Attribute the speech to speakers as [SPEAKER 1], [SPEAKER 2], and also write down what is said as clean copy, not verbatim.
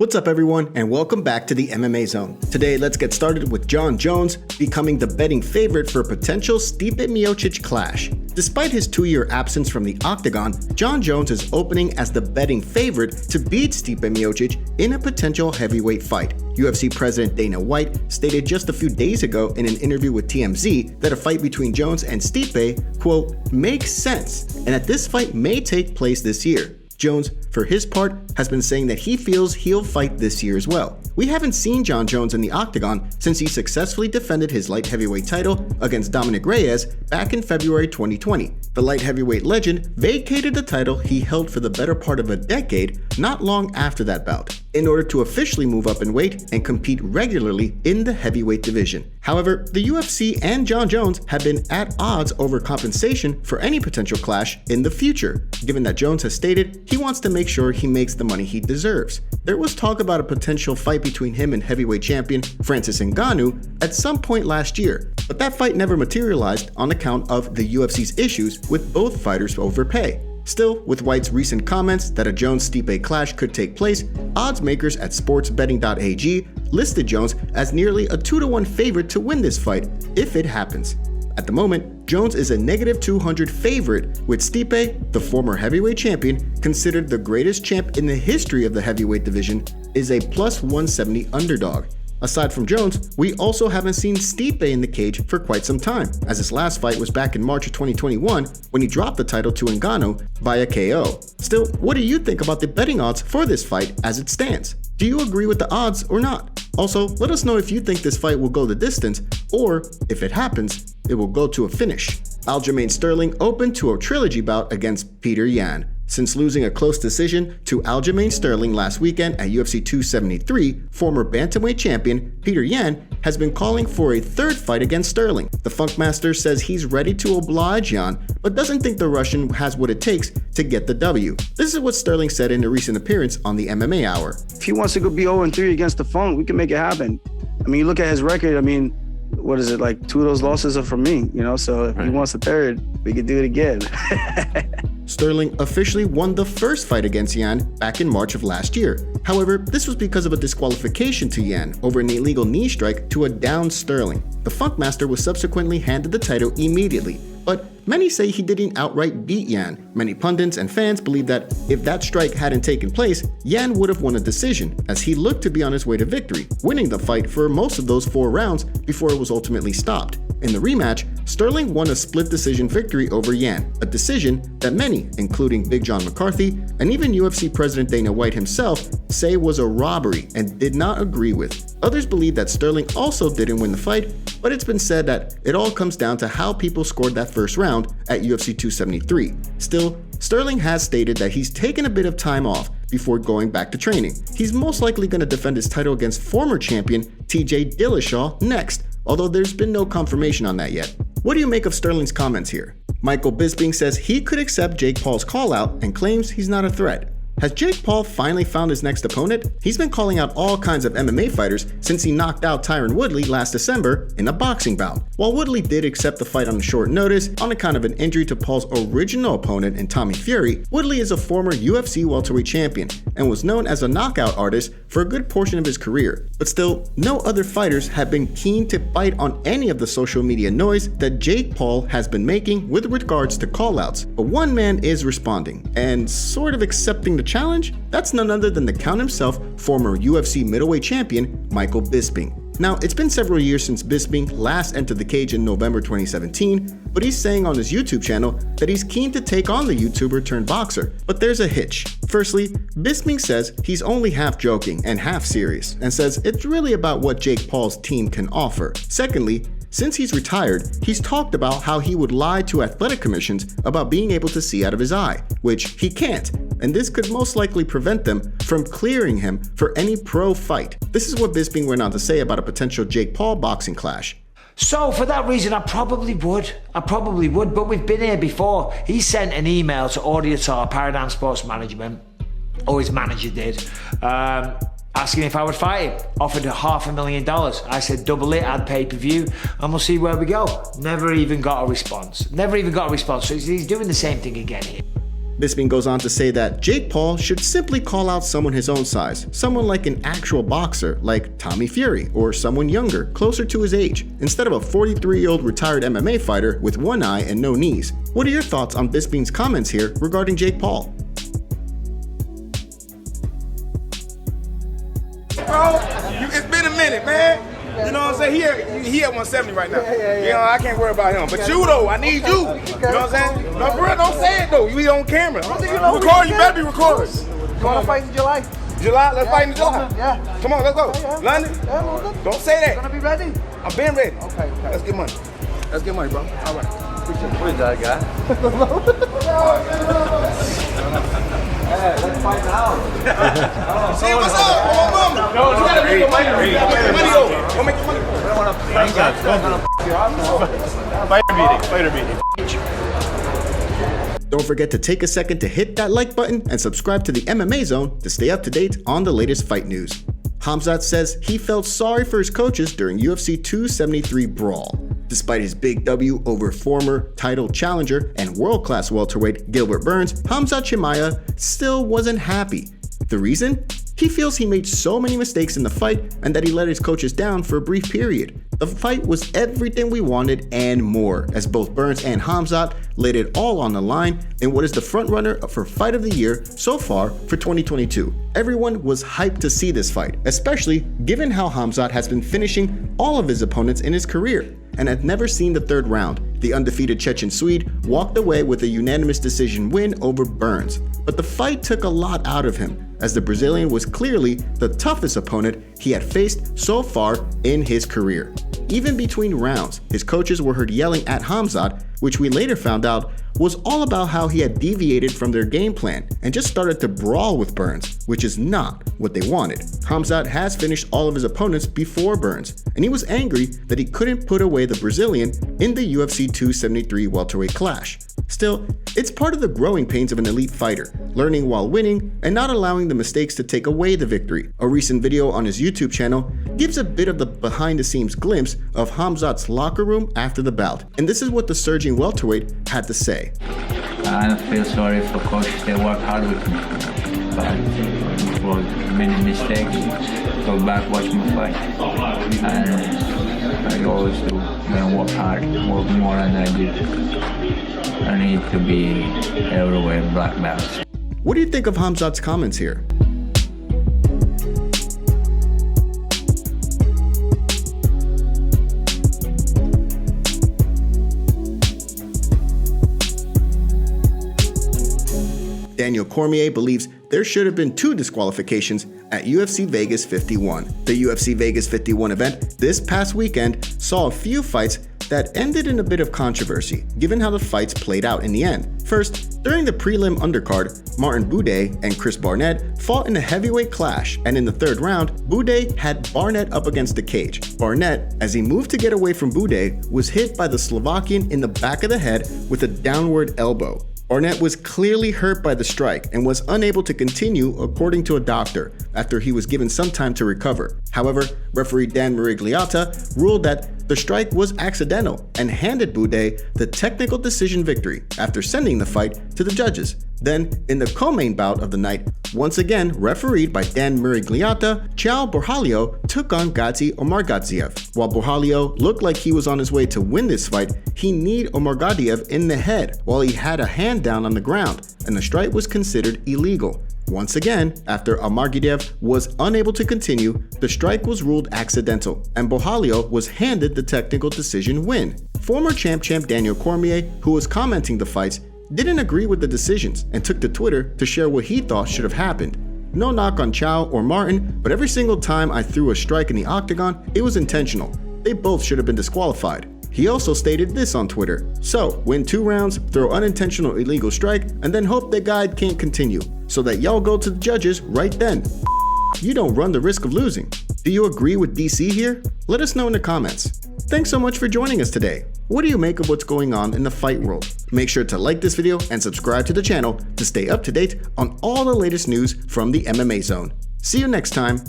[SPEAKER 1] What's up everyone, and welcome back to the MMA Zone. Today, let's get started with Jon Jones becoming the betting favorite for a potential Stipe Miocic clash. Despite his 2-year absence from the octagon, Jon Jones is opening as the betting favorite to beat Stipe Miocic in a potential heavyweight fight. UFC President Dana White stated just a few days ago in an interview with TMZ that a fight between Jones and Stipe, quote, makes sense, and that this fight may take place this year. Jones, for his part, has been saying that he feels he'll fight this year as well. We haven't seen Jon Jones in the octagon since he successfully defended his light heavyweight title against Dominic Reyes back in February 2020. The light heavyweight legend vacated the title he held for the better part of a decade not long after that bout, in order to officially move up in weight and compete regularly in the heavyweight division. However, the UFC and Jon Jones have been at odds over compensation for any potential clash in the future, given that Jones has stated he wants to make sure he makes the money he deserves. There was talk about a potential fight between him and heavyweight champion Francis Ngannou at some point last year, but that fight never materialized on account of the UFC's issues with both fighters over pay. Still, with White's recent comments that a Jones-Stipe clash could take place, odds makers at sportsbetting.ag listed Jones as nearly a 2-to-1 favorite to win this fight if it happens. At the moment, Jones is a -200 favorite, with Stipe, the former heavyweight champion, considered the greatest champ in the history of the heavyweight division, is a +170 underdog. Aside from Jones, we also haven't seen Stipe in the cage for quite some time, as his last fight was back in March of 2021 when he dropped the title to Ngannou via KO. Still, what do you think about the betting odds for this fight as it stands? Do you agree with the odds or not? Also, let us know if you think this fight will go the distance, or if it happens, it will go to a finish. Aljamain Sterling opened to a trilogy bout against Peter Yan. Since losing a close decision to Aljamain Sterling last weekend at UFC 273, former bantamweight champion Peter Yan has been calling for a third fight against Sterling. The Funkmaster says he's ready to oblige Yan, but doesn't think the Russian has what it takes to get the W. This is what Sterling said in a recent appearance on the MMA Hour.
[SPEAKER 2] If he wants to go be 0-3 against the Funk, we can make it happen. I mean, you look at his record, what is it, like 2 of those losses are from me, so if he wants a third, we can do it again.
[SPEAKER 1] Sterling officially won the first fight against Yan back in March of last year. However, this was because of a disqualification to Yan over an illegal knee strike to a downed Sterling. The Funkmaster was subsequently handed the title immediately, but many say he didn't outright beat Yan. Many pundits and fans believe that if that strike hadn't taken place, Yan would have won a decision, as he looked to be on his way to victory, winning the fight for most of those 4 rounds before it was ultimately stopped. In the rematch, Sterling won a split decision victory over Yan, a decision that many, including Big John McCarthy and even UFC President Dana White himself, say was a robbery and did not agree with. Others believe that Sterling also didn't win the fight, but it's been said that it all comes down to how people scored that first round at UFC 273. Still, Sterling has stated that he's taken a bit of time off before going back to training. He's most likely going to defend his title against former champion TJ Dillashaw next, although there's been no confirmation on that yet. What do you make of Sterling's comments here? Michael Bisping says he could accept Jake Paul's call out and claims he's not a threat. Has Jake Paul finally found his next opponent? He's been calling out all kinds of MMA fighters since he knocked out Tyron Woodley last December in a boxing bout. While Woodley did accept the fight on short notice on account of an injury to Paul's original opponent in Tommy Fury, Woodley is a former UFC welterweight champion and was known as a knockout artist for a good portion of his career. But still, no other fighters have been keen to bite on any of the social media noise that Jake Paul has been making with regards to callouts. But one man is responding and sort of accepting the challenge. That's none other than the Count himself, former UFC middleweight champion Michael Bisping. Now, it's been several years since Bisping last entered the cage in November 2017, but he's saying on his YouTube channel that he's keen to take on the YouTuber turned boxer. But there's a hitch. Firstly, Bisping says he's only half joking and half serious, and says it's really about what Jake Paul's team can offer. Secondly, since he's retired, he's talked about how he would lie to athletic commissions about being able to see out of his eye, which he can't, and this could most likely prevent them from clearing him for any pro fight. This is what Bisping went on to say about a potential Jake Paul boxing clash.
[SPEAKER 3] So for that reason, I probably would, but we've been here before. He sent an email to Audiator Paradigm Sports Management, or his manager did, asking if I would fight him. Offered $500,000. I said double it, add pay-per-view, and we'll see where we go. Never even got a response. So he's doing the same thing again here.
[SPEAKER 1] Bisping goes on to say that Jake Paul should simply call out someone his own size, someone like an actual boxer like Tommy Fury, or someone younger, closer to his age, instead of a 43-year-old retired MMA fighter with one eye and no knees. What are your thoughts on Bisping's comments here regarding Jake Paul?
[SPEAKER 4] Bro, it's been a minute, man. You know what I'm saying? He at 170 right now. You know, I can't worry about him. But you, though, I need you. You know what I'm saying? No, for real, don't say it, though. We on camera. Record, you better be recording.
[SPEAKER 5] You want to fight in July?
[SPEAKER 4] July? Let's fight in July.
[SPEAKER 5] Yeah.
[SPEAKER 4] Come on, let's go. London?
[SPEAKER 5] Yeah, we'll go.
[SPEAKER 4] Don't say that.
[SPEAKER 5] You gonna be ready?
[SPEAKER 4] I'm been ready.
[SPEAKER 5] Okay.
[SPEAKER 4] Let's get money. Let's get money, bro. All right. Appreciate it.
[SPEAKER 5] Who is that guy? Let's fight now.
[SPEAKER 4] See what's up? Come on, mama. You gotta make your money. You gotta make your money over. Go make your money.
[SPEAKER 6] Fighter meeting.
[SPEAKER 1] Don't forget to take a second to hit that like button and subscribe to the MMA Zone to stay up to date on the latest fight news. Khamzat says he felt sorry for his coaches during UFC 273 brawl. Despite his big W over former title challenger and world-class welterweight Gilbert Burns, Khamzat Chimaev still wasn't happy. The reason? He feels he made so many mistakes in the fight and that he let his coaches down for a brief period. The fight was everything we wanted and more, as both Burns and Khamzat laid it all on the line in what is the frontrunner for Fight of the Year so far for 2022. Everyone was hyped to see this fight, especially given how Khamzat has been finishing all of his opponents in his career and had never seen the third round. The undefeated Chechen Swede walked away with a unanimous decision win over Burns, but the fight took a lot out of him, as the Brazilian was clearly the toughest opponent he had faced so far in his career. Even between rounds, his coaches were heard yelling at Khamzat, which we later found out was all about how he had deviated from their game plan and just started to brawl with Burns, which is not what they wanted. Khamzat has finished all of his opponents before Burns, and he was angry that he couldn't put away the Brazilian in the UFC 273 welterweight clash. Still, it's part of the growing pains of an elite fighter, learning while winning and not allowing the mistakes to take away the victory. A recent video on his YouTube channel gives a bit of the behind-the-scenes glimpse of Khamzat's locker room after the bout, and this is what the surging welterweight had to say.
[SPEAKER 7] I feel sorry for coaches, they work hard with me, but for many mistakes, go back, watch my fight, and I always do, gonna work hard, work more than I did. I need to be everywhere black belts.
[SPEAKER 1] What do you think of Khamzat's comments here? Daniel Cormier believes there should have been 2 disqualifications at UFC Vegas 51. The UFC Vegas 51 event this past weekend saw a few fights that ended in a bit of controversy, given how the fights played out in the end. First, during the prelim undercard, Martin Buday and Chris Barnett fought in a heavyweight clash, and in the third round, Buday had Barnett up against the cage. Barnett, as he moved to get away from Buday, was hit by the Slovakian in the back of the head with a downward elbow. Barnett was clearly hurt by the strike and was unable to continue, according to a doctor, after he was given some time to recover. However, referee Dan Mirigliata ruled that the strike was accidental and handed Buday the technical decision victory after sending the fight to the judges. Then, in the co-main bout of the night, once again refereed by Dan Mirigliata, Chao Borralho took on Gadzi Omargadzhiev. While Borralho looked like he was on his way to win this fight, he kneed Omargadzhiev in the head while he had a hand down on the ground, and the strike was considered illegal. Once again, after Omargadzhiev was unable to continue, the strike was ruled accidental, and Borralho was handed the technical decision win. Former champ Daniel Cormier, who was commenting the fights, didn't agree with the decisions and took to Twitter to share what he thought should have happened. No knock on Chao or Martin, but every single time I threw a strike in the octagon, it was intentional. They both should have been disqualified. He also stated this on Twitter: so, win 2 rounds, throw unintentional illegal strike, and then hope the guy can't continue, so that y'all go to the judges right then. You don't run the risk of losing. Do you agree with DC here? Let us know in the comments. Thanks so much for joining us today. What do you make of what's going on in the fight world? Make sure to like this video and subscribe to the channel to stay up to date on all the latest news from the MMA Zone. See you next time.